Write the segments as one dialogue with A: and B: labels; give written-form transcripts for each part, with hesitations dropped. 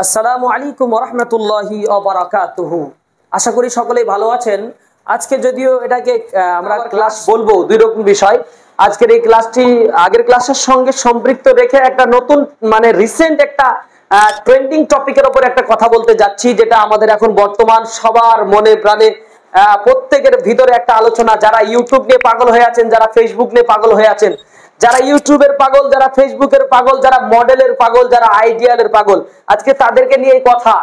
A: আসসালামু আলাইকুম ওয়া রাহমাতুল্লাহি ওয়া বারাকাতুহু। আশা করি সকলেই ভালো আছেন। আজকে যদিও এটাকে আমরা ক্লাস বলবো দুই রকম বিষয়। আজকের এই ক্লাসটি আগের ক্লাসের সঙ্গে সম্পৃক্ত রেখে একটা নতুন মানে রিসেন্ট একটা ট্রেন্ডিং টপিকের উপর একটা কথা বলতে যাচ্ছি, যেটা আমাদের এখন বর্তমান সবার মনে প্রাণে প্রত্যেকের ভিতরে একটা আলোচনা। যারা ইউটিউব নিয়ে পাগল হয়ে আছেন, যারা ফেসবুক নিয়ে পাগল হয়ে আছেন, যারা ইউটিউবের পাগল, যারা ফেসবুকের পাগল, যারা মডেলের পাগল, যারা আইডিয়ালের পাগল, আজকে তাদেরকে নিয়ে এই কথা।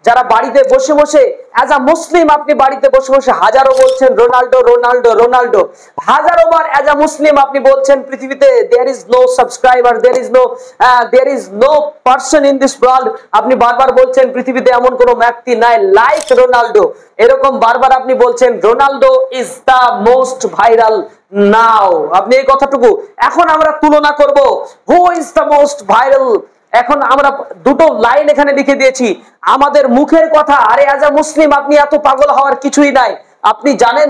A: যারা বাড়িতে বসে বসে অ্যাজ আ মুসলিম, আপনি বাড়িতে বসে বসে হাজারো বলছেন রোনাল্ডো রোনাল্ডো রোনাল্ডো, হাজারো বার অ্যাজ আ মুসলিম আপনি বলছেন পৃথিবীতে there is no subscriber, there is no person in this world. আপনি বারবার বলছেন পৃথিবীতে এমন কোনো ব্যক্তি নাই লাইক রোনাল্ডো। এরকম বারবার আপনি বলছেন Ronaldo is the most viral now. আপনি এই কথাটুকু এখন আমরা তুলনা করব, who is the most viral. এখন আমরা দুটো লাইন এখানে লিখে দিয়েছি, আমাদের মুখের কথা। আরে অ্যাজ আ মুসলিম আপনি এত পাগল হওয়ার কিছুই নাই। আপনি জানেন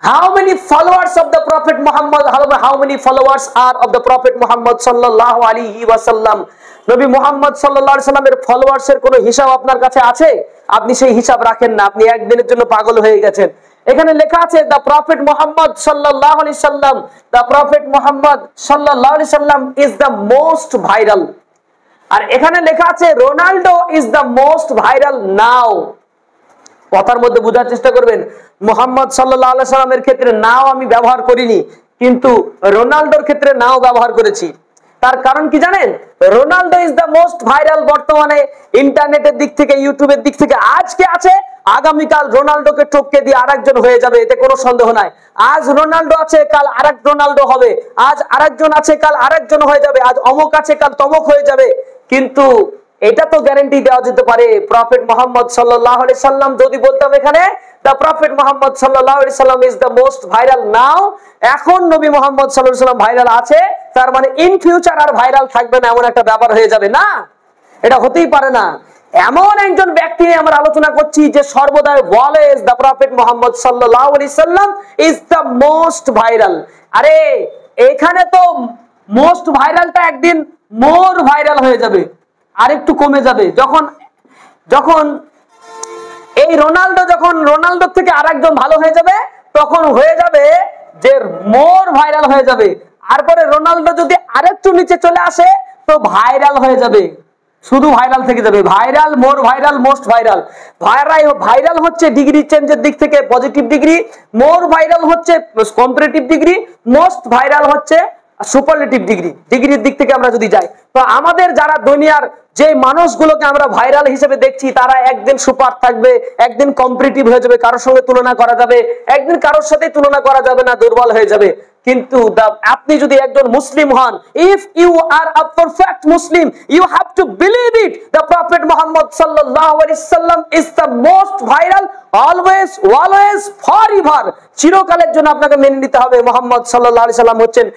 A: how many followers of the prophet Muhammad, how many followers are of the prophet Muhammad sallallahu alaihi wasallam? নবী মুহাম্মদ সাল্লাল্লাহু আলাইহি সাল্লামের ফলোয়ার্সের কোনো হিসাব আপনার কাছে আছে? আপনি সেই হিসাব রাখেন না, আপনি একদিনের জন্য পাগল হয়ে গেছেন। এখানে লেখা আছে দ্য প্রফেট মুহাম্মদ সাল্লাল্লাহু আলাইহি সাল্লাম, দ্য প্রফেট মুহাম্মদ সাল্লাল্লাহু আলাইহি সাল্লাম ইজ দ্য মোস্ট ভাইরাল। আর এখানে লেখা আছে Ronaldo is the most viral now. কথার মধ্যে বোঝার চেষ্টা করবেন, মুহাম্মদ সাল্লাল্লাহু আলাইহি সাল্লামের ক্ষেত্রে নাও আমি ব্যবহার করিনি, কিন্তু রোনাল্ডোর ক্ষেত্রে নাও ব্যবহার করেছি। তার কারণ কি জানেন? Ronaldo is the most viral বর্তমানে ইন্টারনেটের দিক থেকে, ইউটিউবের দিক থেকে। আজকে আছে, আগামীকাল রোনাল্ডোকে টপকে দিয়ে আরেকজন হয়ে যাবে, এতে কোনো সন্দেহ নাই। আজ রোনাল্ডো আছে, কাল আরেক রোনাল্ডো হবে। আজ আরেকজন আছে, কাল আরেকজন হয়ে যাবে। আজ অমুক আছে, কাল তমুক হয়ে যাবে। কিন্তু এটা তো গ্যারান্টি দেওয়া যেতে পারে, প্রফেট মুহাম্মদ সাল্লাল্লাহু আলাইহি সাল্লাম যদি বলতাম এখানে দ্য প্রফেট মুহাম্মদ সাল্লাল্লাহু আলাইহি সাল্লাম ইজ দ্য মোস্ট ভাইরাল নাও, এখন নবী মুহাম্মদ সাল্লাল্লাহু আলাইহি সাল্লাম ভাইরাল আছে, তার মানে ইন ফিউচার আর ভাইরাল থাকবে না, এমন একটা ব্যাপার হয়ে যাবে না। এটা হতেই পারে না। এমন একজন ব্যক্তি নিয়ে আমরা আলোচনা করছি যে সর্বদা অলওয়েজ দ্য প্রফেট মুহাম্মদ সাল্লাল্লাহু আলাইহি সাল্লাম ইজ দ্য মোস্ট ভাইরাল। আরে এখানে তো মোস্ট ভাইরালটা একদিন মোর ভাইরাল হয়ে যাবে, আরেকটু কমে যাবে। যখন এই রোনাল্ডো থেকে আরেকজন ভালো হয়ে যাবে, তখন হয়ে যাবে যে মোর ভাইরাল হয়ে যাবে। তারপরে রোনাল্ডো যদি আরেকটু নিচে চলে আসে তো ভাইরাল হয়ে যাবে, শুধু ভাইরাল থেকে যাবে। ভাইরাল, মোর ভাইরাল, মোস্ট ভাইরাল। ভাইরাল হচ্ছে ডিগ্রি চেঞ্জের দিক থেকে পজিটিভ ডিগ্রি, মোর ভাইরাল হচ্ছে কম্পারেটিভ ডিগ্রি, মোস্ট ভাইরাল হচ্ছে সুপারলেটিভ ডিগ্রি। ডিগ্রির দিক থেকে আমরা যদি যাই, তো আমাদের যারা দুনিয়ার যে মানুষগুলোকে আমরা ভাইরাল হিসেবে দেখছি, তারা একদিন সুপার থাকবে, একদিন কম্পারেটিভ হয়ে যাবে, কারোর সঙ্গে তুলনা করা যাবে, একদিন কারোর সাথে তুলনা করা যাবে না, দুর্বল হয়ে যাবে। কিন্তু আপনি যদি একজন মুসলিম হন, if you are a perfect Muslim, you have to believe it, the prophet Muhammad সাল্লাল্লাহু আলাইহি সাল্লাম is the most viral always forever. চিরকালের জন্য আপনাকে মেনে নিতে হবে মুহাম্মদ সাল্লাল্লাহু আলাইহি সাল্লাম হচ্ছেন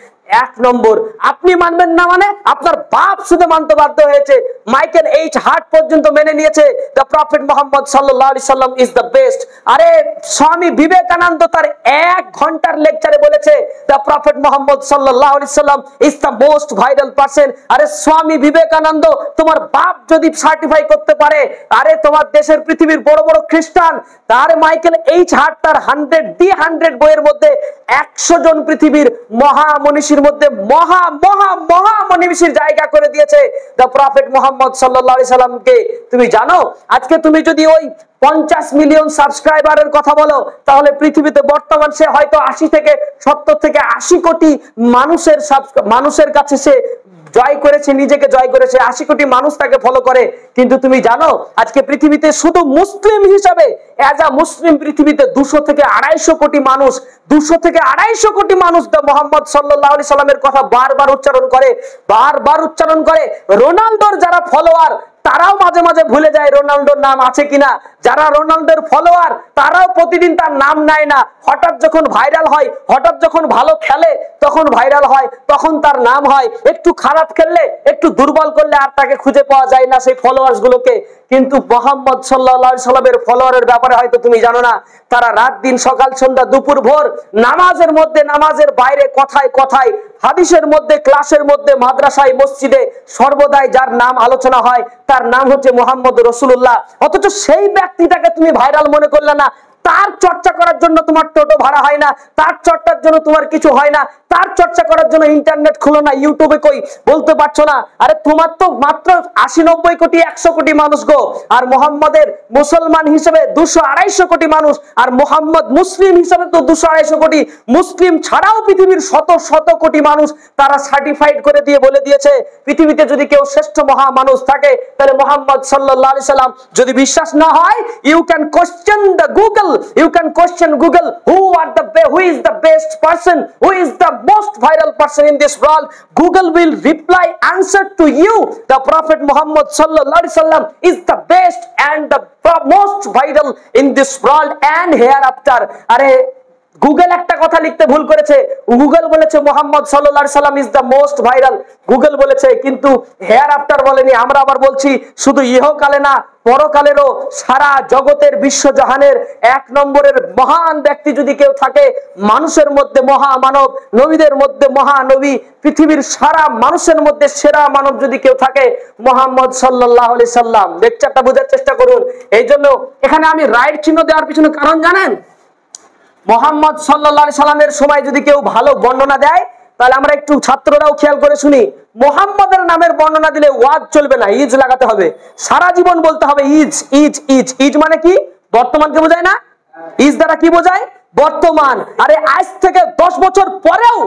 A: এক নম্বর। আপনি মানবেন না মানে আপনার বাপ শুধু মানতে বাধ্য হয়েছে। মাইকেল এইচ হার্ট পর্যন্ত মেনে নিয়েছে দ্য প্রফেট মুহাম্মদ সাল্লাল্লাহু আলাইহি সাল্লাম ইজ দ্য বেস্ট। আরে স্বামী বিবেকানন্দ তার 1 ঘন্টার লেকচারে বলেছে দ্য প্রফেট মুহাম্মদ সাল্লাল্লাহু আলাইহি সাল্লাম is the most viral person. আরে স্বামী বিবেকানন্দ তোমার বাপ যদি সার্টিফাই করতে পারে, আরে তোমার দেশের পৃথিবীর বড় বড় খ্রিস্টান, তার মাইকেল এইচ হার্ট তার 100 বইয়ের মধ্যে 100 জন পৃথিবীর মহামনীষীর মধ্যে মহামনীষীর জায়গা করে দিয়েছে দ্য প্রফেট মুহাম্মদ সাল্লাল্লাহু আলাইহি সাল্লামকে। তুমি জানো আজকে তুমি যদি ওই 50 মিলিয়ন সাবস্ক্রাইবারের কথা বলো, তাহলে পৃথিবীতে বর্তমান সে হয়তো 70 থেকে 80 কোটি মানুষের কাছে সে জয় করেছে, নিজেকে জয় করেছে। 80 কোটি মানুষ তাকে ফলো করে। কিন্তু তুমি জানো আজকে পৃথিবীতে শুধু মুসলিম হিসাবে অ্যাজ আ মুসলিম পৃথিবীতে 200 থেকে 250 কোটি মানুষ, 200 থেকে 250 কোটি মানুষ দ্য মুহাম্মদ সাল্লাল্লাহু আলাইহি সাল্লামের কথা বারবার উচ্চারণ করে। রোনাল্ডোর যারা ফলোয়ার তারাও মাঝে মাঝে ভুলে যায় রোনাল্ডোর নাম আছে কিনা। যারা রোনাল্ডোর ফলোয়ার তারাও প্রতিদিন তার নাম নেয় না। হঠাৎ যখন ভাইরাল হয়, হঠাৎ যখন ভালো খেলে তখন ভাইরাল হয়, তখন তার নাম হয়। একটু খারাপ খেললে, একটু দুর্বল করলে আর তাকে খুঁজে পাওয়া যায় না সেই ফলোয়ার্স গুলোকে। কিন্তু মুহাম্মদ সাল্লাল্লাহু আলাইহি সাল্লামের ফলোয়ারের ব্যাপারে হয়তো তুমি জানো না। তারা রাত দিন সকাল সন্ধ্যা দুপুর ভোর নামাজের মধ্যে নামাজের বাইরে কথায় কথায় হাদিসের মধ্যে ক্লাসের মধ্যে মাদ্রাসায় মসজিদে সর্বদাই যার নাম আলোচনা হয় তার নাম হচ্ছে মুহাম্মদ রাসূলুল্লাহ। অথচ সেই ব্যক্তিটাকে তুমি ভাইরাল মনে করলে না। তার চর্চা করার জন্য তোমার টোটো ভাড়া হয় না, তার চর্চার জন্য তোমার কিছু হয় না, তার চর্চা করার জন্য ইন্টারনেট খুলো না, ইউটিউবে কই বলতে পারছো না। আরে তোমার তো মাত্র 80-90 কোটি 100 কোটি মানুষ গো, আর মোহাম্মদের মুসলমান হিসেবে 200-250 কোটি মানুষ, আর মোহাম্মদ মুসলিম হিসেবে তো 200-250 কোটি। মুসলিম ছাড়াও পৃথিবীর শত শত কোটি মানুষ তারা সার্টিফাইড করে দিয়ে বলে দিয়েছে পৃথিবীতে যদি কেউ শ্রেষ্ঠ মহা মানুষ থাকে তাহলে মোহাম্মদ সাল্লাল্লাহু আলাইহি সাল্লাম। যদি বিশ্বাস না হয়, you can question the Google, you can question Google, who is the best person, who is the most viral person in this world. Google will reply answer to you. The Prophet Muhammad sallallahu alaihi wasallam is the best and the most viral in this world and hereafter. Are Google একটা কথা লিখতে ভুল করেছে। Google বলেছে মুহাম্মদ সাল্লাল্লাহু আলাইহি সাল্লাম is the most viral, Google বলেছে, কিন্তু হেয়ার আফটার বলেনি। আমরা আবার বলছি শুধু ইহকালে না পরকালেরও সারা জগতের বিশ্বজাহানের 1 নম্বরের মহান ব্যক্তি যদি কেউ থাকে, মানুষের মধ্যে মহামানব, নবীদের মধ্যে মহানবী, পৃথিবীর সারা মানুষের মধ্যে সেরা মানব যদি কেউ থাকে মুহাম্মদ সাল্লাল্লাহু আলাইহি সাল্লাম। লেকচারটা বোঝার চেষ্টা করুন। এই জন্য এখানে আমি রাইট চিহ্ন দেওয়ার পিছনে কারণ জানেন? মুহাম্মদ সাল্লাল্লাহু আলাইহি সাল্লামের সময় যদি কেউ ভালো বর্ণনা দেয় তাহলে আমরা একটু ছাত্ররাও খেয়াল করে শুনি। মুহাম্মদের নামের বর্ণনা দিলে ওয়াজ চলবে না, ইজ লাগাতে হবে। সারা জীবন বলতে হবে ইজ ইজ ইজ। ইজ মানে কি? বর্তমানকে বোঝায় না? ইজ দ্বারা কি বোঝায়? বর্তমান। আরে আজ থেকে 10 বছর পরেও,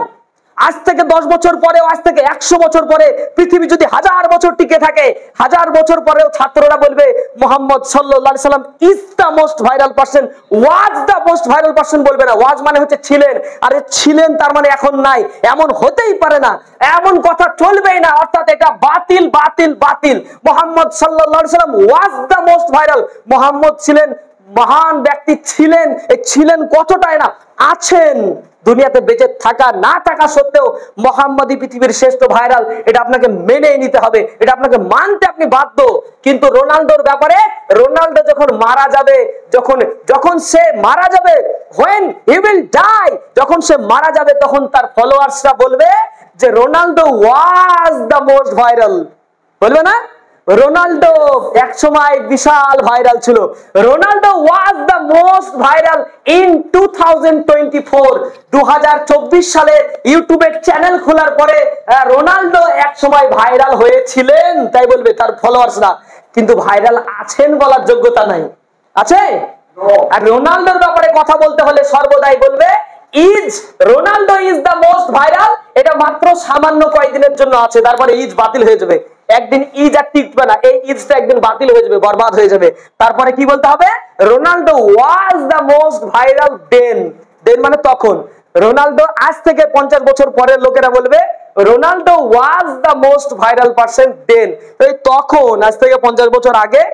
A: আজ থেকে 10 বছর পরেও, আজ থেকে 100 বছর পরে পৃথিবী যদি 1000 বছর টিকে থাকে, 1000 বছর পরেও ছাত্ররা বলবে মুহাম্মদ সাল্লাল্লাহু আলাইহি সাল্লাম is the most viral person, was the most viral person বলবে না। ওয়াজ মানে হচ্ছে ছিলেন, আরে ছিলেন তার মানে এখন নাই, এমন হতেই পারে না, এমন কথা চলবেই না। অর্থাৎ এটা বাতিল বাতিল বাতিল। মুহাম্মদ সাল্লাল্লাহু আলাইহি সাল্লাম ওয়াজ দ্য মোস্ট ভাইরাল। মুহাম্মদ ছিলেন, মহান ব্যক্তি ছিলেন। এই ছিলেন কতটাই না, আছেন। দুনিয়াতে বেঁচে থাকা না থাকা সত্ত্বেও মুহাম্মদই পৃথিবীর শ্রেষ্ঠ ভাইরাল, এটা আপনাকে মেনে নিতে হবে, এটা আপনাকে মানতে আপনি বাধ্য। কিন্তু রোনাল্ডোর ব্যাপারে, রোনাল্ডো যখন মারা যাবে, যখন সে মারা যাবে, when he will die, যখন সে মারা যাবে তখন তার ফলোয়ার্সরা বলবে যে Ronaldo was the most viral. বলবে না? রোনাল্ডো এক সময় বিশাল ভাইরাল ছিল। Ronaldo was the most viral in 2024। 2024 সালে ইউটিউবের চ্যানেল খোলার পরে রোনাল্ডো এক সময় ভাইরাল হয়েছিলেন, তাই বলবে তার ফলোয়ার্সরা। কিন্তু ভাইরাল আছেন বলার যোগ্যতা নাই, আছে? আর রোনাল্ডোর ব্যাপারে কথা বলতে হলে সর্বদাই বলবে is, Ronaldo is the most viral. এটা মাত্র সামান্য কয়েকদিনের জন্য আছে, তারপরে ইজ বাতিল হয়ে যাবে। একদিন ইজ আর টিকবে না, এই ইজটা একদিন বাতিল হয়ে যাবে, বরবাদ হয়ে যাবে। তারপরে কি বলতে হবে? Ronaldo was the most viral then. Then মানে তখন। রোনাল্ডো আজ থেকে 50 বছর পরের লোকেরা বলবে Ronaldo was the most viral person then. এই তখন, আজ থেকে 50 বছর আগে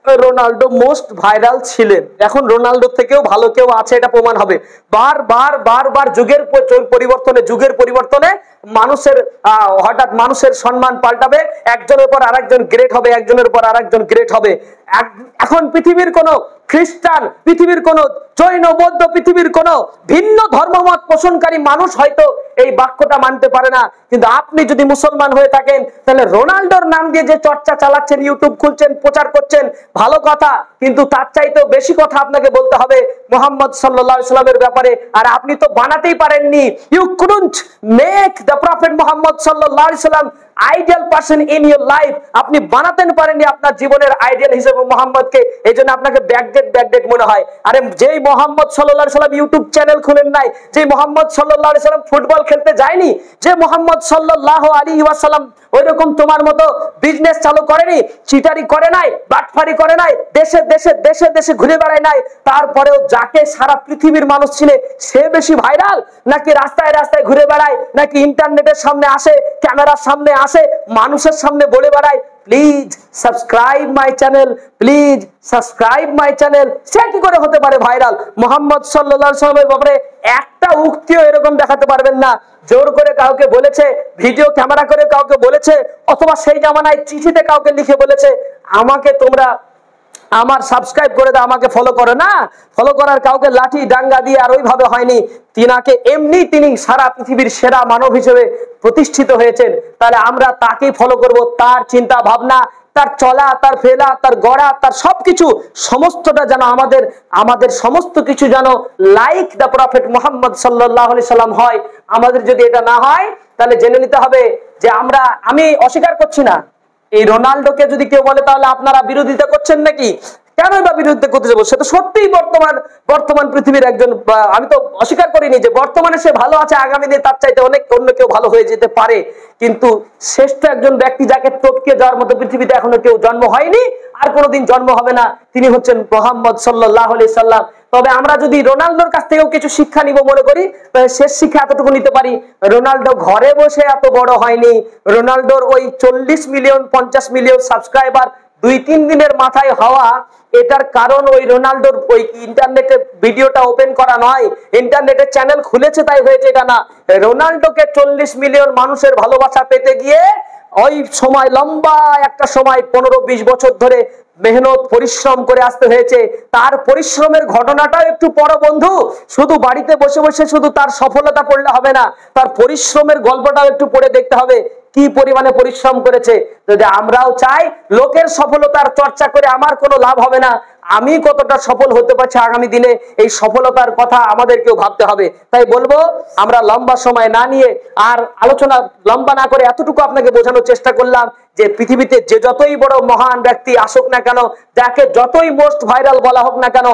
A: রোনাল্ডো মোস্ট ভাইরাল ছিলেন। এখন রোনাল্ডো থেকেও ভালো কেউ আছে, এটা প্রমাণ হবে। বারবার যুগের পরিবর্তনে মানুষের হঠাৎ মানুষের সম্মান পাল্টাবে, একজনের পর আরেকজন গ্রেট হবে, একজনের পর আরেকজন গ্রেট হবে। এখন পৃথিবীর কোন খ্রিস্টান, পৃথিবীর কোন জৈন, বৌদ্ধ, পৃথিবীর কোন ভিন্ন ধর্মমত পোষণকারী মানুষ হয়তো এই বাক্যটা মানতে পারে না, কিন্তু আপনি যদি মুসলমান হয়ে থাকেন তাহলে রোনাল্ডোর নাম দিয়ে যে চর্চা চালাচ্ছেন, ইউটিউব খুলছেন, প্রচার করছেন, ভালো কথা, কিন্তু তার চাইতেও বেশি কথা আপনাকে বলতে হবে মুহাম্মদ সাল্লাল্লাহু আলাইহি সাল্লামের ব্যাপারে। আর আপনি তো বানাতেই পারেননি, you couldn't make the prophet Muhammad সাল্লাল্লাহু আলাইহি সাল্লাম ideal person in your life. আপনি বানাতে পারেননি আপনার জীবনের আইডিয়াল হিসেবে মুহাম্মদকে, এইজন্য আপনাকে ব্যাকডেট মনে হয়। আরে যেই মুহাম্মদ সাল্লাল্লাহু আলাইহি সাল্লাম ইউটিউব চ্যানেল খুলেন নাই, যে মুহাম্মদ সাল্লাল্লাহু আলাইহি সাল্লাম ফুটবল খেলতে যায়নি, যে মুহাম্মদ সাল্লাল্লাহু আলাইহি ওয়াসাল্লাম ওইরকম তোমার মতো বিজনেস চালু করেনি, চিটারি করে নাই, বাটফারি করে নাই, দেশে ঘুরে বেড়ায় নাই, তারপরেও যাকে সারা পৃথিবীর মানুষ চিনে সে বেশি ভাইরাল, নাকি রাস্তায় রাস্তায় ঘুরে বেড়ায়, নাকি ইন্টারনেটের সামনে আসে, ক্যামেরার সামনে আসে, মানুষের সামনে বলে বেড়ায় please subscribe my channel, please subscribe my channel? সে কি করে হতে পারে ভাইরাল? মুহাম্মদ সাল্লাল্লাহু আলাইহি ওয়াসাল্লামের ব্যাপারে একটা উক্তিও এরকম দেখাতে পারবেন না। জোর করে কাউকে বলেছে, ভিডিও ক্যামেরা করে কাউকে বলেছে, অথবা সেই জামানায় চিঠিতে কাউকে লিখে বলেছে আমাকে তোমরা আমার সাবস্ক্রাইব করে দাও, আমাকে ফলো করে না। ফলো করার কাউকে লাঠি ডাঙ্গা দিয়ে আর ওইভাবে হয়নি, তিনাকে এমনি তিনি সারা পৃথিবীর সেরা মানব হিসেবে প্রতিষ্ঠিত হয়েছেন। তাহলে আমরা তাকেই ফলো করব, তার চিন্তা ভাবনা, তার চলা, তার ফেলা, তার গড়া, তার সবকিছু সমস্তটা যেন আমাদের সমস্ত কিছু যেন লাইক দ্য প্রফেট মুহাম্মদ সাল্লাল্লাহু আলাইহি সাল্লাম হয়। আমাদের যদি এটা না হয় তাহলে জেনে নিতে হবে যে আমি অস্বীকার করছি না, এই রোনাল্ডোকে যদি কেউ বলে তাহলে আপনারা বিরোধিতা করছেন নাকি? কেন বা বিরোধিতা করতে যাবো? সে তো সত্যিই বর্তমান পৃথিবীর একজন, আমি তো অস্বীকার করিনি যে বর্তমানে সে ভালো আছে, আগামী দিনে তার চাইতে অনেক অন্য কেউ ভালো হয়ে যেতে পারে, কিন্তু শ্রেষ্ঠ একজন ব্যক্তি যাকে টপকে যাওয়ার মতো পৃথিবীতে এখনো কেউ জন্ম হয়নি, আর কোনোদিন জন্ম হবে না, তিনি হচ্ছেন মুহাম্মদ সাল্লাল্লাহু আলাইহি সাল্লাম। তবে আমরা যদি রোনাল্ডোর কাছ থেকেও কিছু শিক্ষা নিব মনে করি, তাহলে শেষ শিক্ষা এতটুকু নিতে পারি, রোনাল্ডো ঘরে বসে এত বড় হয়নি। রোনাল্ডোর ওই 40 মিলিয়ন 50 মিলিয়ন সাবস্ক্রাইবার 2-3 দিনের মাথায় হওয়া, এটার কারণ ওই রোনাল্ডোর ওই ইন্টারনেটে ভিডিওটা ওপেন করা নয়, ইন্টারনেটের চ্যানেল খুলেছে তাই হয়েছে এটা না। রোনাল্ডোকে 40 মিলিয়ন মানুষের ভালোবাসা পেতে গিয়ে ওই সময় লম্বা একটা সময় 15-20 বছর ধরে মেহনত পরিশ্রম করে আসতে হয়েছে। তার পরিশ্রমের ঘটনাটাও একটু পড়ো বন্ধু, শুধু বাড়িতে বসে বসে শুধু তার সফলতা পড়লে হবে না, তার পরিশ্রমের গল্পটাও একটু পড়ে দেখতে হবে কি পরিমাণে পরিশ্রম করেছে। যদি আমরাও চাই লোকের সফলতার চর্চা করে আমার কোনো লাভ হবে না, আমি কতটা সফল হতে পারছি আগামী দিনে, এই সফলতার কথা আমাদেরকেও ভাবতে হবে। তাই বলবো আমরা লম্বা সময় না নিয়ে আর আলোচনা লম্বা না করে এতটুকু আপনাকে বোঝানোর চেষ্টা করলাম যে পৃথিবীতে যে যতই বড় মহান ব্যক্তি আসুক না কেন, যাকে যতই মোস্ট ভাইরাল বলা হোক না কেন,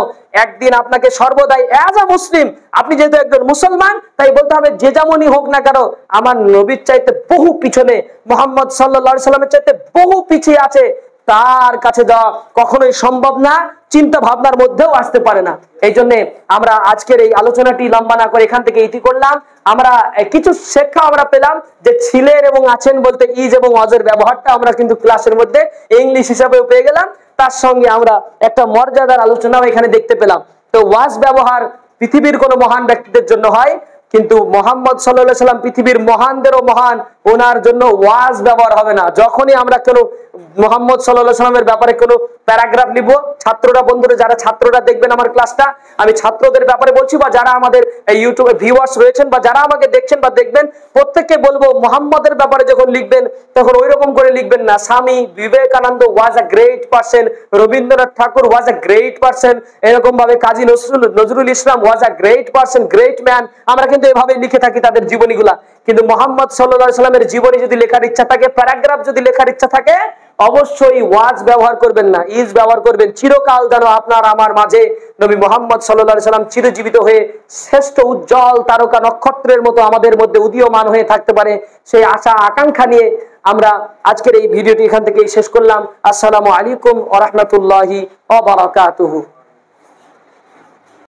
A: একদিন আপনাকে সর্বদাই অ্যাজ আ মুসলিম, আপনি যেহেতু একজন মুসলমান তাই বলতে হবে যে যেমনই হোক না কেন আমার নবীর চাইতে বহু পিছনে, মুহাম্মদ সাল্লাল্লাহু আলাইহি সাল্লামের চাইতে বহু পিছিয়ে আছে, তার কাছে যাওয়া কখনোই সম্ভব না, চিন্তা ভাবনার মধ্যেও আসতে পারে না। এই জন্য আমরা আজকের এই আলোচনাটি লম্বা না করে এখান থেকে ইতি করলাম। আমরা কিছু শিক্ষা আমরা পেলাম যে ছিলেন এবং আছেন বলতে ইজ এবং ওয়াজের ব্যবহারটা আমরা কিন্তু ক্লাসের মধ্যে ইংলিশ হিসাবেও পেয়ে গেলাম, তার সঙ্গে আমরা একটা মর্যাদার আলোচনাও এখানে দেখতে পেলাম। তো ওয়াজ ব্যবহার পৃথিবীর কোনো মহান ব্যক্তিদের জন্য হয়, কিন্তু মুহাম্মদ সাল্লাল্লাহু আলাইহি সাল্লাম পৃথিবীর মহানদেরও মহান, ওনার জন্য ওয়াজ ব্যবহার হবে না। যখনই আমরা কোনো মুহাম্মদ সাল্লাল্লাহু আলাইহি সাল্লামের ব্যাপারে কোনো প্যারাগ্রাফ লিখব, ছাত্ররা বন্ধুরা যারা ছাত্ররা দেখবেন আমার ক্লাসটা, আমি ছাত্রদের ব্যাপারে বলছি বা যারা আমাদের ইউটিউবে ভিউয়ার্স রয়েছেন বা যারা আমাকে দেখছেন বা দেখবেন, প্রত্যেককে বলবো মুহাম্মদের ব্যাপারে যখন লিখবেন তখন ওই রকম করে লিখবেন না Swami Vivekananda was a great person, Rabindranath Tagore was a great person, এরকম ভাবে Kazi Nazrul Islam was a great person, great man, আমরা কিন্তু এভাবে লিখে থাকি তাদের জীবনীগুলা। কিন্তু মুহাম্মদ সাল্লাল্লাহু আলাইহি সাল্লামের জীবনী যদি লেখার ইচ্ছা থাকে, প্যারাগ্রাফ যদি লেখার ইচ্ছা থাকে, অবশ্যই ওয়াজ ব্যবহার করবেন না, ইজ ব্যবহার করবেন। চিরকাল যেন আপনার আমার মাঝে নবী মুহাম্মদ সাল্লাল্লাহু আলাইহি সাল্লাম চিরজীবিত হয়ে শ্রেষ্ঠ উজ্জ্বল তারকা নক্ষত্রের মতো আমাদের মধ্যে উদীয়মান হয়ে থাকতে পারে, সেই আশা আকাঙ্ক্ষা নিয়ে আমরা আজকের এই ভিডিওটি এখান থেকেই শেষ করলাম। আসসালামু আলাইকুম ওয়া রাহমাতুল্লাহি ওয়া বারাকাতুহু।